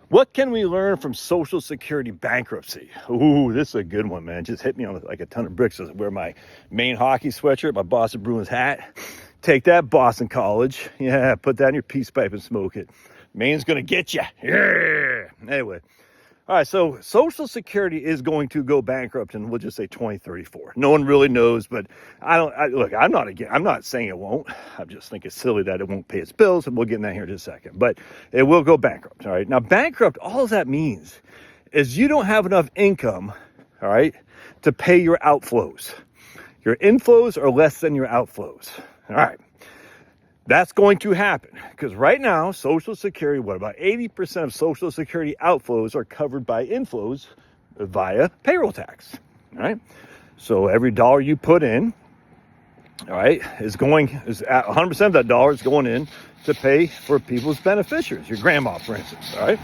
What can we learn from Social Security bankruptcy? Ooh, this is a good one, man. Just hit me on like a ton of bricks. I wear my Maine hockey sweatshirt, my Boston Bruins hat. Take that, Boston College. Yeah, put that in your peace pipe and smoke it. Maine's going to get you. Yeah. Anyway. All right, so Social Security is going to go bankrupt in, we'll just say 2034. No one really knows, but I'm not saying it won't. I just think it's silly that it won't pay its bills, and we'll get in that here in just a second. But it will go bankrupt, all right? Now, bankrupt, all that means is you don't have enough income, all right, to pay your outflows. Your inflows are less than your outflows, all right? That's going to happen because right now, Social Security, about 80% of Social Security outflows are covered by inflows via payroll tax, all right? So every dollar you put in, all right, is 100% of that dollar is going in to pay for people's beneficiaries, your grandma, for instance, all right?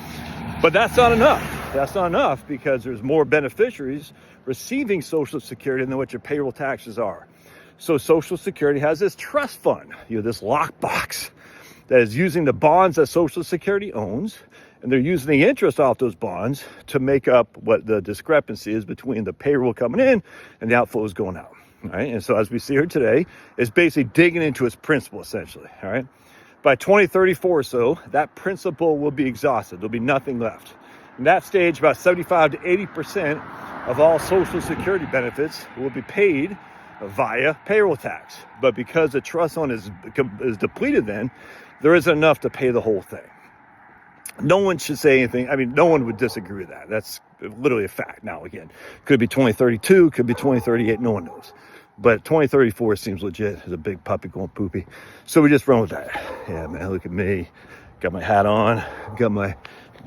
But that's not enough. That's not enough because there's more beneficiaries receiving Social Security than what your payroll taxes are. So Social Security has this trust fund, this lockbox that is using the bonds that Social Security owns, and they're using the interest off those bonds to make up what the discrepancy is between the payroll coming in and the outflows going out. All right, and so as we see here today, it's basically digging into its principal essentially. All right, by 2034 or so, that principal will be exhausted. There'll be nothing left. In that stage, about 75 to 80% of all Social Security benefits will be paid via payroll tax. But because the trust fund is depleted, then there isn't enough to pay the whole thing. No one should say anything. I mean, no one would disagree with that. That's literally a fact. Now, again, could be 2032, could be 2038. No one knows. But 2034 seems legit. There's a big puppy going poopy. So we just run with that. Yeah, man, look at me. Got my hat on. Got my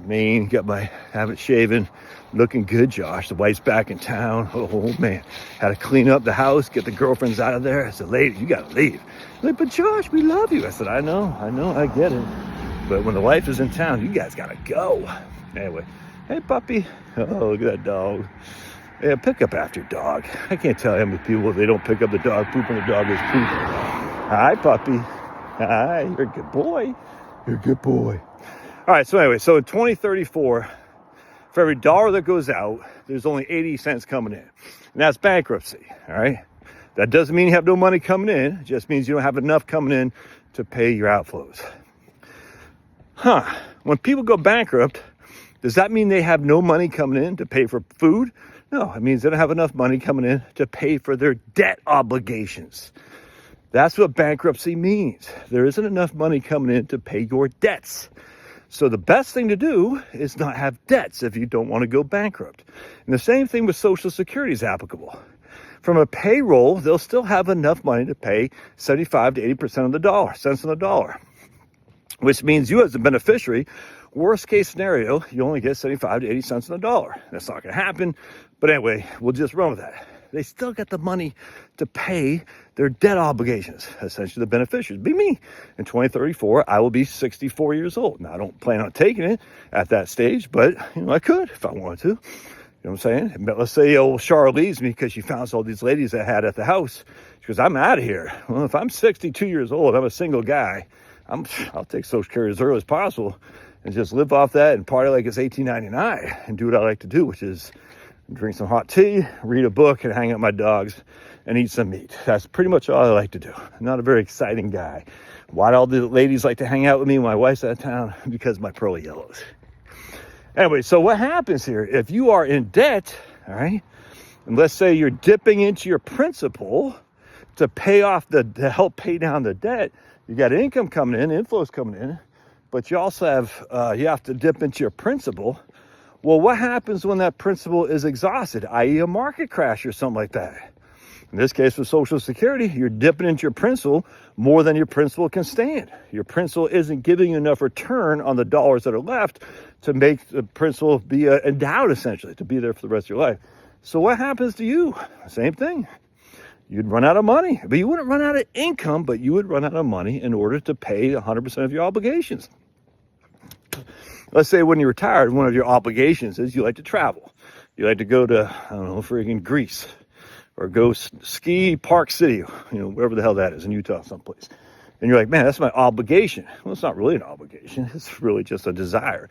mane. Haven't shaven. Looking good, Josh. The wife's back in town. Oh, man. Had to clean up the house, get the girlfriends out of there. I said, lady, you got to leave. Like, but Josh, we love you. I said, I know, I get it. But when the wife is in town, you guys got to go. Anyway, hey, puppy. Oh, look at that dog. Yeah, pick up after your dog. I can't tell how many people, if they don't pick up the dog poop when the dog is pooping. Hi, puppy. Hi, you're a good boy. You're a good boy. All right, so anyway, so in 2034, for every dollar that goes out, there's only 80 cents coming in. And that's bankruptcy, all right? That doesn't mean you have no money coming in. It just means you don't have enough coming in to pay your outflows. When people go bankrupt, does that mean they have no money coming in to pay for food? No, it means they don't have enough money coming in to pay for their debt obligations. That's what bankruptcy means. There isn't enough money coming in to pay your debts. So the best thing to do is not have debts if you don't want to go bankrupt. And the same thing with Social Security is applicable. From a payroll, they'll still have enough money to pay 75 to 80% of the dollar, cents on the dollar, which means you as a beneficiary, worst case scenario, you only get 75 to 80 cents on the dollar. That's not going to happen. But anyway, we'll just run with that. They still get the money to pay their debt obligations, essentially the beneficiaries. Be me. In 2034, I will be 64 years old. Now, I don't plan on taking it at that stage, but I could if I wanted to. You know what I'm saying? But let's say old Char leaves me because she found all these ladies I had at the house. She goes, I'm out of here. Well, if I'm 62 years old, I'm a single guy. I'll take Social Security as early as possible and just live off that and party like it's 1899 and do what I like to do, which is drink some hot tea, read a book, and hang out with my dogs and eat some meat. That's pretty much all I like to do. I'm not a very exciting guy. Why do all the ladies like to hang out with me when my wife's out of town? Because of my pearly yellows. Anyway, so what happens here? If you are in debt, all right, and let's say you're dipping into your principal to pay off to help pay down the debt, you got income coming in, inflows coming in, but you also have, you have to dip into your principal. Well, what happens when that principal is exhausted, i.e. a market crash or something like that? In this case, with Social Security, you're dipping into your principal more than your principal can stand. Your principal isn't giving you enough return on the dollars that are left to make the principal be endowed, essentially, to be there for the rest of your life. So what happens to you? Same thing. You'd run out of money, but you wouldn't run out of income, but you would run out of money in order to pay 100% of your obligations. Let's say when you're retired, one of your obligations is you like to travel. You like to go to, I don't know, friggin' Greece or go ski Park City, wherever the hell that is in Utah someplace. And you're like, man, that's my obligation. Well, it's not really an obligation. It's really just a desire.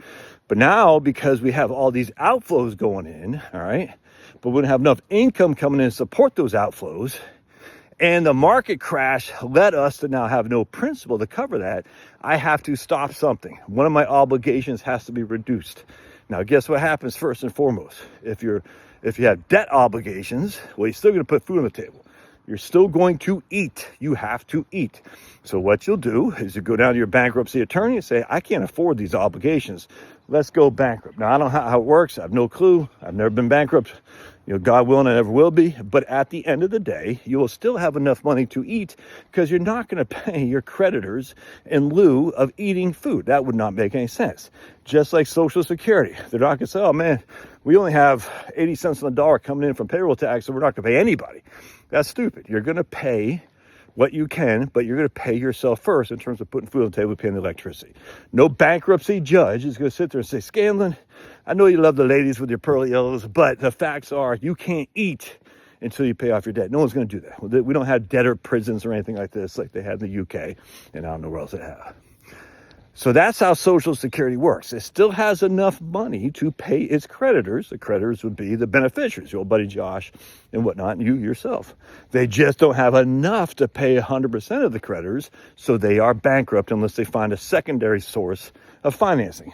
But now, because we have all these outflows going in, all right, but we don't have enough income coming in to support those outflows, and the market crash led us to now have no principal to cover that, I have to stop something. One of my obligations has to be reduced. Now, guess what happens first and foremost? If you have debt obligations, well, you're still going to put food on the table. You're still going to eat. You have to eat. So what you'll do is you go down to your bankruptcy attorney and say, I can't afford these obligations. Let's go bankrupt. Now, I don't know how it works. I have no clue. I've never been bankrupt. God willing, I never will be. But at the end of the day, you will still have enough money to eat because you're not going to pay your creditors in lieu of eating food. That would not make any sense. Just like Social Security. They're not going to say, oh, man, we only have 80 cents on the dollar coming in from payroll tax, so we're not going to pay anybody. That's stupid. You're going to pay what you can, but you're going to pay yourself first in terms of putting food on the table, paying the electricity. No bankruptcy judge is going to sit there and say, Scanlon, I know you love the ladies with your pearly yellows, but the facts are you can't eat until you pay off your debt. No one's going to do that. We don't have debtor prisons or anything like this like they have in the UK, and I don't know where else they have. So that's how Social Security works. It still has enough money to pay its creditors. The creditors would be the beneficiaries, your old buddy Josh and whatnot, and you yourself. They just don't have enough to pay 100% of the creditors, so they are bankrupt unless they find a secondary source of financing.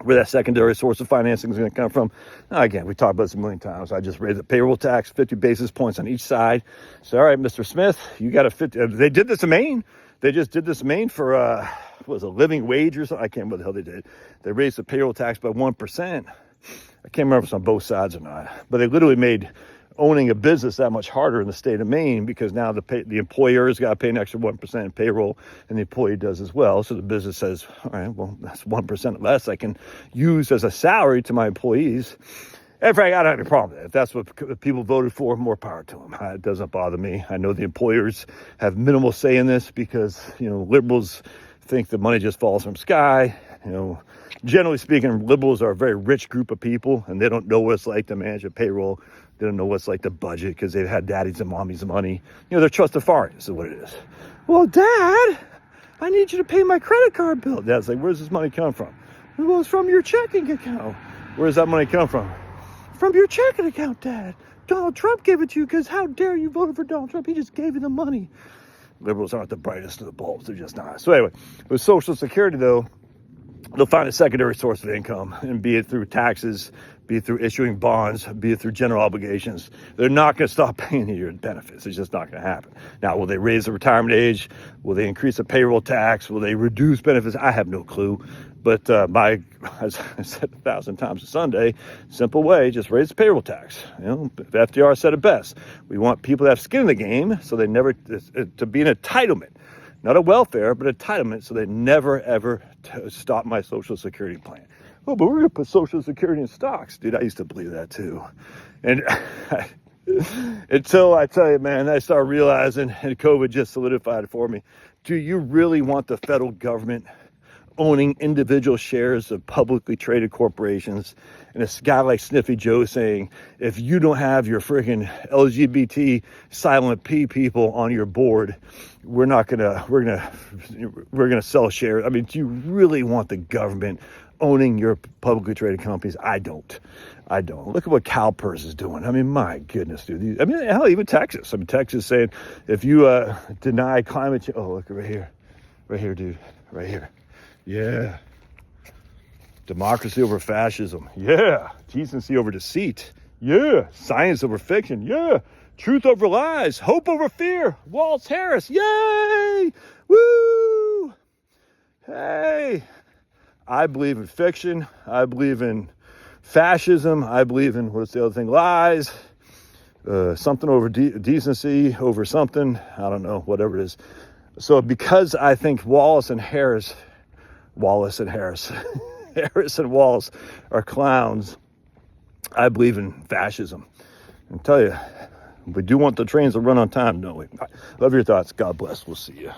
Where that secondary source of financing is going to come from. Now, again, we talked about this a million times. I just raised the payroll tax 50 basis points on each side. So, all right, Mr. Smith, you got a 50. They did this in Maine. They just did this in Maine for, what was it, a living wage or something? I can't remember what the hell they did. They raised the payroll tax by 1%. I can't remember if it's on both sides or not. But they literally made owning a business that much harder in the state of Maine because now the employer's got to pay an extra 1% in payroll and the employee does as well. So the business says, all right, well, that's 1% less I can use as a salary to my employees. In fact, I don't have any problem with that. If that's what people voted for, more power to them. It doesn't bother me. I know the employers have minimal say in this because, liberals think the money just falls from sky. Generally speaking, liberals are a very rich group of people and they don't know what it's like to manage a payroll. They don't know what it's like to budget because they've had daddies and mommies money. They're trustafarians is what it is. Well, Dad, I need you to pay my credit card bill. Dad's like, where's this money come from? Well, it's from your checking account. Where's that money come from? From your checking account, Dad. Donald Trump gave it to you because how dare you vote for Donald Trump? He just gave you the money. Liberals aren't the brightest of the bulbs. They're just not. So anyway, with Social Security, though, they'll find a secondary source of income, and be it through taxes, be it through issuing bonds, be it through general obligations. They're not going to stop paying you your benefits. It's just not going to happen. Now, will they raise the retirement age? Will they increase the payroll tax? Will they reduce benefits? I have no clue. But as I said 1,000 times a Sunday, simple way, just raise the payroll tax. FDR said it best. We want people to have skin in the game so they never, to be an entitlement. Not a welfare, but entitlement, so they never, ever stop my Social Security plan. Oh, but we're going to put Social Security in stocks. Dude, I used to believe that too. And until I tell you, man, I started realizing, and COVID just solidified it for me, do you really want the federal government owning individual shares of publicly traded corporations, and a guy like Sniffy Joe saying, if you don't have your freaking LGBT silent P people on your board, we're gonna sell shares. I mean, do you really want the government owning your publicly traded companies? I don't. Look at what CalPERS is doing. I mean, my goodness, dude. I mean, hell, even Texas. Texas saying, if you deny climate change, oh, look right here, dude, right here. Yeah. Democracy over fascism. Yeah. Decency over deceit. Yeah. Science over fiction. Yeah. Truth over lies. Hope over fear. Wallace Harris. Yay. Woo. Hey. I believe in fiction. I believe in fascism. I believe in, what's the other thing? Lies. Something over decency over something. I don't know. Whatever it is. So because I think Harris and Wallace are clowns, I believe in fascism. And tell you, we do want the trains to run on time, don't we? Love your thoughts. God bless. We'll see you.